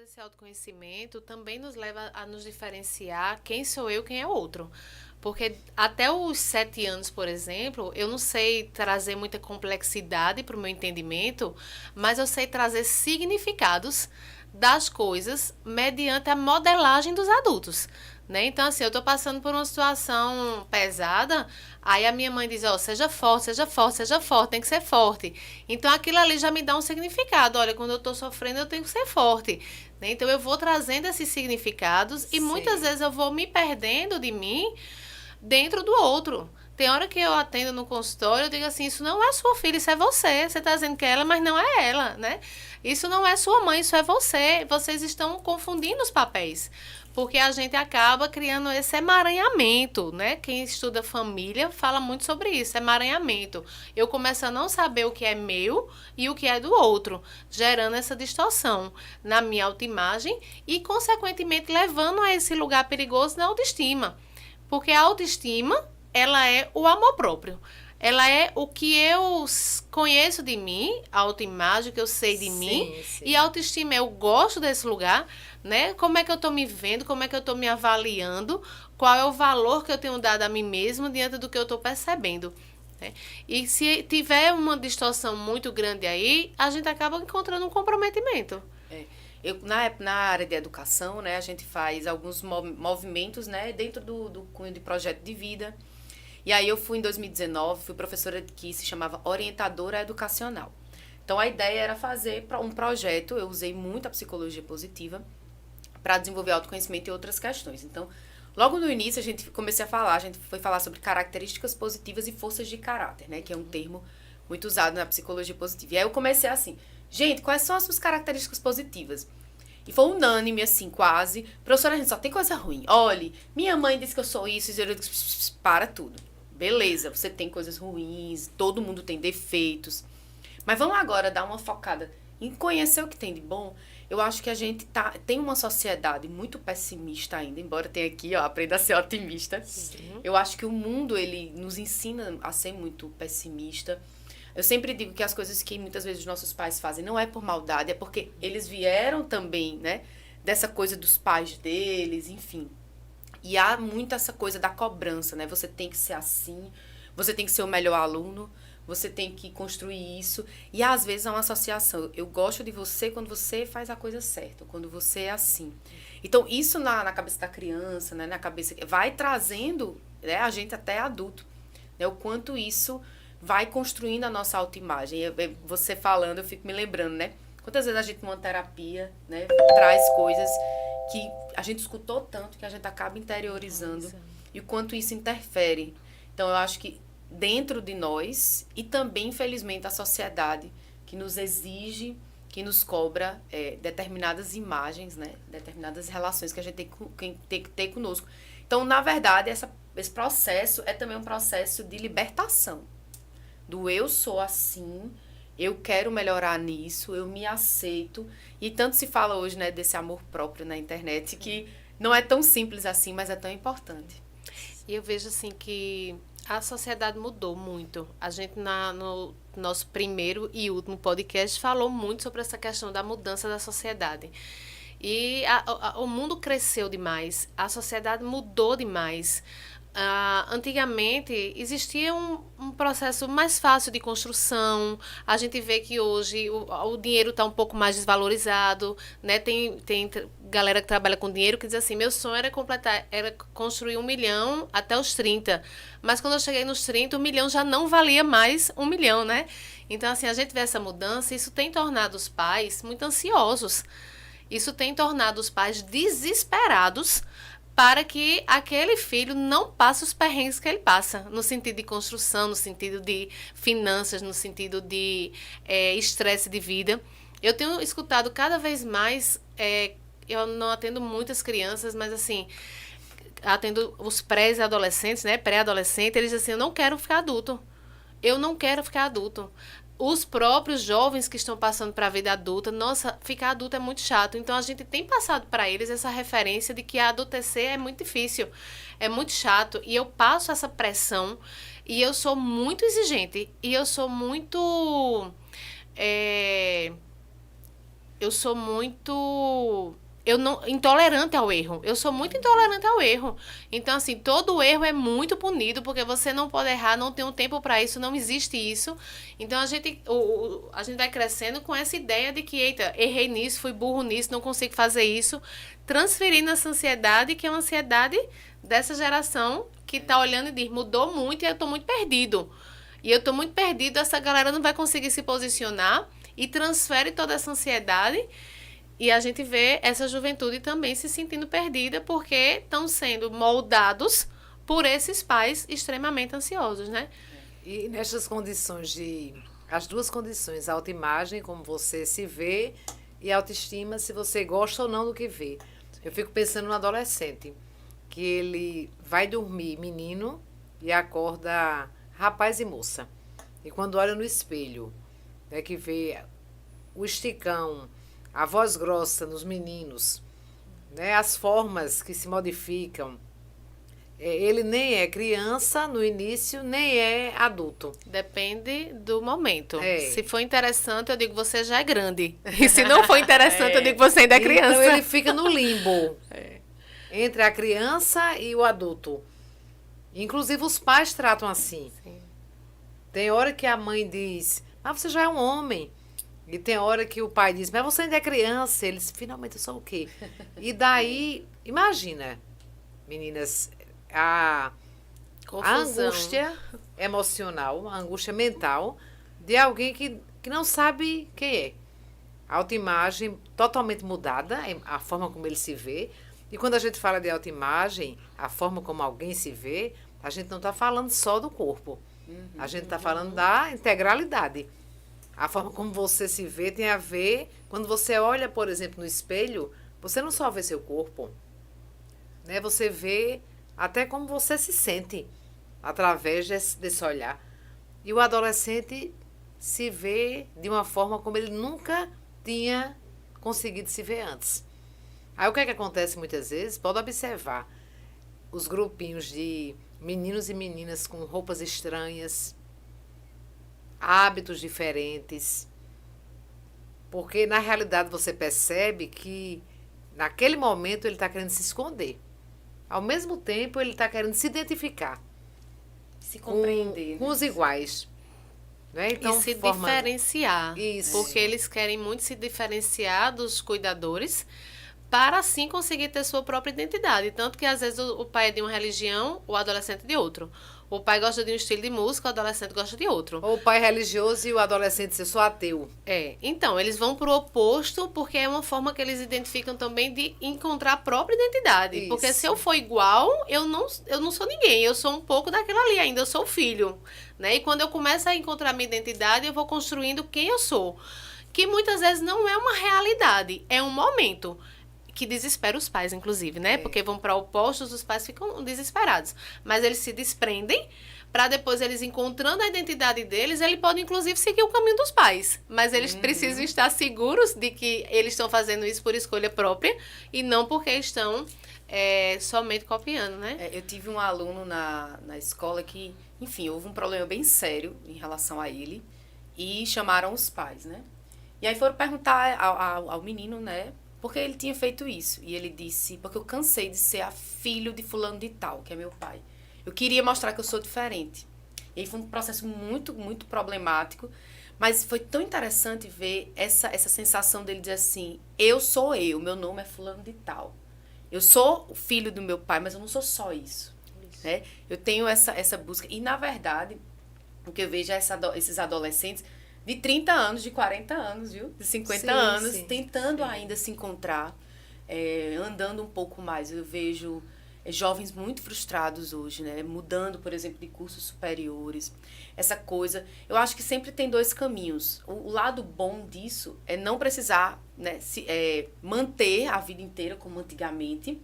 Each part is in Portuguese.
desse autoconhecimento também nos leva a nos diferenciar quem sou eu, quem é o outro. Porque até os 7 anos, por exemplo, eu não sei trazer muita complexidade para o meu entendimento, mas eu sei trazer significados das coisas mediante a modelagem dos adultos. Né? Então, assim, eu estou passando por uma situação pesada, aí a minha mãe diz, ó, seja forte, seja forte, seja forte, tem que ser forte. Então, aquilo ali já me dá um significado. Olha, quando eu estou sofrendo, eu tenho que ser forte. Né? Então, eu vou trazendo esses significados e muitas Sei. vezes eu vou me perdendo de mim dentro do outro. Tem hora que eu atendo no consultório, eu digo assim, isso não é sua filha, isso é você. Você está dizendo que é ela, mas não é ela, né? Isso não é sua mãe, isso é você. Vocês estão confundindo os papéis. Porque a gente acaba criando esse emaranhamento, né? Quem estuda família fala muito sobre isso, emaranhamento. Eu começo a não saber o que é meu e o que é do outro, gerando essa distorção na minha autoimagem e, consequentemente, levando a esse lugar perigoso da autoestima. Porque a autoestima, ela é o amor próprio. Ela é o que eu conheço de mim, a autoimagem que eu sei de mim, Sim, e a sim. autoestima eu gosto desse lugar, né? Como é que eu estou me vendo, como é que eu estou me avaliando, qual é o valor que eu tenho dado a mim mesmo diante do que eu estou percebendo. Né? E se tiver uma distorção muito grande aí, a gente acaba encontrando um comprometimento. É. Na área de educação, né, a gente faz alguns movimentos, né, dentro do cunho de projeto de vida. E aí eu fui em 2019, fui professora que se chamava orientadora educacional. Então a ideia era fazer um projeto, eu usei muito a psicologia positiva para desenvolver autoconhecimento e outras questões. Então, logo no início a gente foi falar sobre características positivas e forças de caráter, né, que é um termo muito usado na psicologia positiva. E aí eu comecei assim, gente, quais são as suas características positivas? E foi unânime, assim, quase. Professora, a gente só tem coisa ruim. Olhe, minha mãe disse que eu sou isso, e eu disse, para tudo. Beleza, você tem coisas ruins, todo mundo tem defeitos. Mas vamos agora dar uma focada em conhecer o que tem de bom. Eu acho que a gente tem uma sociedade muito pessimista ainda, embora tenha aqui, ó, aprenda a ser otimista. Sim. Eu acho que o mundo, ele nos ensina a ser muito pessimista. Eu sempre digo que as coisas que muitas vezes os nossos pais fazem não é por maldade, é porque eles vieram também, né, dessa coisa dos pais deles, enfim. E há muito essa coisa da cobrança, né? Você tem que ser assim, você tem que ser o melhor aluno, você tem que construir isso. E às vezes há uma associação. Eu gosto de você quando você faz a coisa certa, quando você é assim. Então, isso na cabeça da criança, né? Na cabeça. Vai trazendo, né, a gente até adulto. Né? O quanto isso vai construindo a nossa autoimagem. Você falando, eu fico me lembrando, né? Quantas vezes a gente numa terapia, né, traz coisas que a gente escutou tanto que a gente acaba interiorizando e o quanto isso interfere. Então eu acho que dentro de nós e também, infelizmente, a sociedade que nos exige, que nos cobra determinadas imagens, né, determinadas relações que a gente tem que ter conosco. Então, na verdade, esse processo é também um processo de libertação do eu sou assim, eu quero melhorar nisso, eu me aceito. E tanto se fala hoje, né, desse amor próprio na internet, que não é tão simples assim, mas é tão importante. E eu vejo assim que a sociedade mudou muito. A gente no nosso primeiro e último podcast falou muito sobre essa questão da mudança da sociedade. E o mundo cresceu demais, a sociedade mudou demais. Antigamente existia um processo mais fácil de construção. A gente vê que hoje o dinheiro está um pouco mais desvalorizado, né? Tem galera que trabalha com dinheiro que diz assim: meu sonho era completar, era construir 1 milhão até os 30. Mas quando eu cheguei nos 30, 1 milhão já não valia mais 1 milhão, né? Então, assim, a gente vê essa mudança, e isso tem tornado os pais muito ansiosos. Isso tem tornado os pais desesperados para que aquele filho não passe os perrengues que ele passa, no sentido de construção, no sentido de finanças, no sentido de estresse de vida. Eu tenho escutado cada vez mais, eu não atendo muitas crianças, mas assim, atendo os pré-adolescentes, né, pré-adolescente, eles dizem assim, eu não quero ficar adulto. Eu não quero ficar adulto. Os próprios jovens que estão passando para a vida adulta, nossa, ficar adulto é muito chato. Então a gente tem passado para eles essa referência de que adultecer é muito difícil, é muito chato. E eu passo essa pressão e eu sou muito exigente. E eu sou muito. é, eu sou muito... Eu não, intolerante ao erro. Eu sou muito intolerante ao erro. Então, assim, todo erro é muito punido, porque você não pode errar, não tem um tempo para isso, não existe isso. Então, a gente vai crescendo com essa ideia de que, eita, errei nisso, fui burro nisso, não consigo fazer isso. Transferindo essa ansiedade, que é uma ansiedade dessa geração que está olhando e diz, mudou muito e eu estou muito perdido. E eu estou muito perdido, essa galera não vai conseguir se posicionar e transfere toda essa ansiedade. E a gente vê essa juventude também se sentindo perdida porque estão sendo moldados por esses pais extremamente ansiosos, né? E nestas condições as duas condições, a autoimagem, como você se vê, e a autoestima, se você gosta ou não do que vê. Eu fico pensando no adolescente, que ele vai dormir menino e acorda rapaz e moça. E quando olha no espelho, né, que vê o esticão, a voz grossa nos meninos, né, as formas que se modificam. Ele nem é criança no início, nem é adulto. Depende do momento. É. Se for interessante, eu digo você já é grande. E se não for interessante, eu digo você ainda é criança. Então ele fica no limbo entre a criança e o adulto. Inclusive os pais tratam assim. Sim. Tem hora que a mãe diz, mas você já é um homem. E tem hora que o pai diz, mas você ainda é criança. Eles, finalmente, eu sou o quê? E daí, imagina, meninas, a Confusão. angústia emocional, a angústia mental de alguém que não sabe quem é. A autoimagem totalmente mudada, a forma como ele se vê. E quando a gente fala de autoimagem, a forma como alguém se vê, a gente não está falando só do corpo. A gente está falando da integralidade. A forma como você se vê tem a ver... Quando você olha, por exemplo, no espelho, você não só vê seu corpo, né? Você vê até como você se sente através desse olhar. E o adolescente se vê de uma forma como ele nunca tinha conseguido se ver antes. Aí o que é que acontece muitas vezes? Pode observar os grupinhos de meninos e meninas com roupas estranhas, hábitos diferentes, porque na realidade você percebe que naquele momento ele está querendo se esconder. Ao mesmo tempo ele está querendo se identificar Se compreender. com os iguais. Né? Então, e se diferenciar. Isso. Porque eles querem muito se diferenciar dos cuidadores para assim conseguir ter sua própria identidade. Tanto que às vezes o pai é de uma religião, o adolescente de outro. O pai gosta de um estilo de música, o adolescente gosta de outro. Ou o pai é religioso e o adolescente ser só ateu. Então, eles vão pro oposto porque é uma forma que eles identificam também de encontrar a própria identidade. Isso. Porque se eu for igual, eu não sou ninguém, eu sou um pouco daquilo ali ainda, eu sou o filho. Né? E quando eu começo a encontrar minha identidade, eu vou construindo quem eu sou. Que muitas vezes não é uma realidade, é um momento. Que desespera os pais, inclusive, né? Porque vão para opostos, os pais ficam desesperados. Mas eles se desprendem para depois eles encontrando a identidade deles, ele pode inclusive seguir o caminho dos pais. Mas eles precisam estar seguros de que eles estão fazendo isso por escolha própria e não porque estão somente copiando, né? Eu tive um aluno na escola que, enfim, houve um problema bem sério em relação a ele e chamaram os pais, né? E aí foram perguntar ao menino, né? Porque ele tinha feito isso. E ele disse, porque eu cansei de ser a filho de fulano de tal, que é meu pai. Eu queria mostrar que eu sou diferente. E aí foi um processo muito, muito problemático. Mas foi tão interessante ver essa sensação dele dizer assim, eu sou eu, meu nome é fulano de tal. Eu sou o filho do meu pai, mas eu não sou só isso. Né? Eu tenho essa busca. E, na verdade, o que eu vejo é esses adolescentes de 30 anos, de 40 anos, viu? De 50 anos, tentando ainda se encontrar, andando um pouco mais. Eu vejo jovens muito frustrados hoje, né? Mudando, por exemplo, de cursos superiores. Essa coisa, eu acho que sempre tem dois caminhos. O lado bom disso é não precisar, né, manter a vida inteira como antigamente,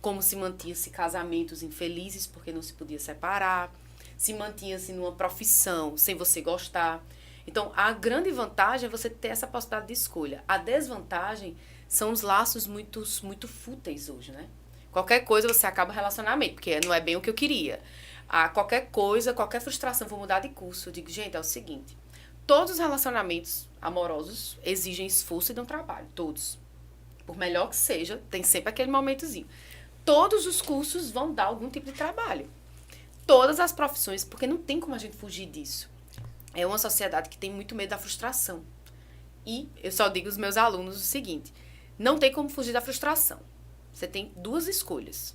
como se mantinha-se casamentos infelizes porque não se podia separar, se mantinha-se numa profissão sem você gostar. Então, a grande vantagem é você ter essa possibilidade de escolha. A desvantagem são os laços muito fúteis hoje, né? Qualquer coisa você acaba relacionamento, porque não é bem o que eu queria. Qualquer coisa, qualquer frustração, vou mudar de curso. Eu digo, gente, é o seguinte, Todos os relacionamentos amorosos exigem esforço e dão trabalho, todos. Por melhor que seja, tem sempre aquele momentozinho. Todos os cursos vão dar algum tipo de trabalho. Todas as profissões, porque não tem como a gente fugir disso. É uma sociedade que tem muito medo da frustração. E eu só digo aos meus alunos o seguinte, não tem como fugir da frustração. Você tem duas escolhas.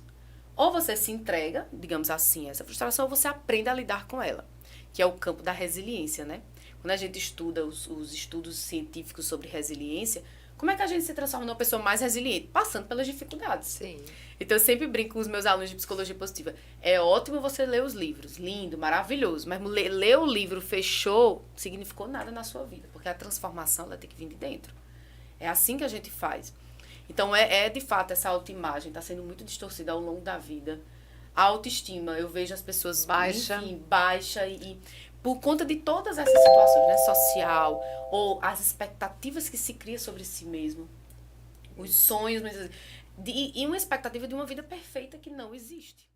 Ou você se entrega, digamos assim, a essa frustração, ou você aprende a lidar com ela, que é o campo da resiliência, né? Quando a gente estuda os estudos científicos sobre resiliência, como é que a gente se transforma numa pessoa mais resiliente? Passando pelas dificuldades. Sim. Então, eu sempre brinco com os meus alunos de psicologia positiva. É ótimo você ler os livros, lindo, maravilhoso, mas ler o livro fechou, não significou nada na sua vida, porque a transformação ela tem que vir de dentro. É assim que a gente faz. Então, de fato, essa autoimagem está sendo muito distorcida ao longo da vida. A autoestima, eu vejo as pessoas baixa e por conta de todas essas situações, né, social, ou as expectativas que se cria sobre si mesmo, os sonhos, e uma expectativa de uma vida perfeita que não existe.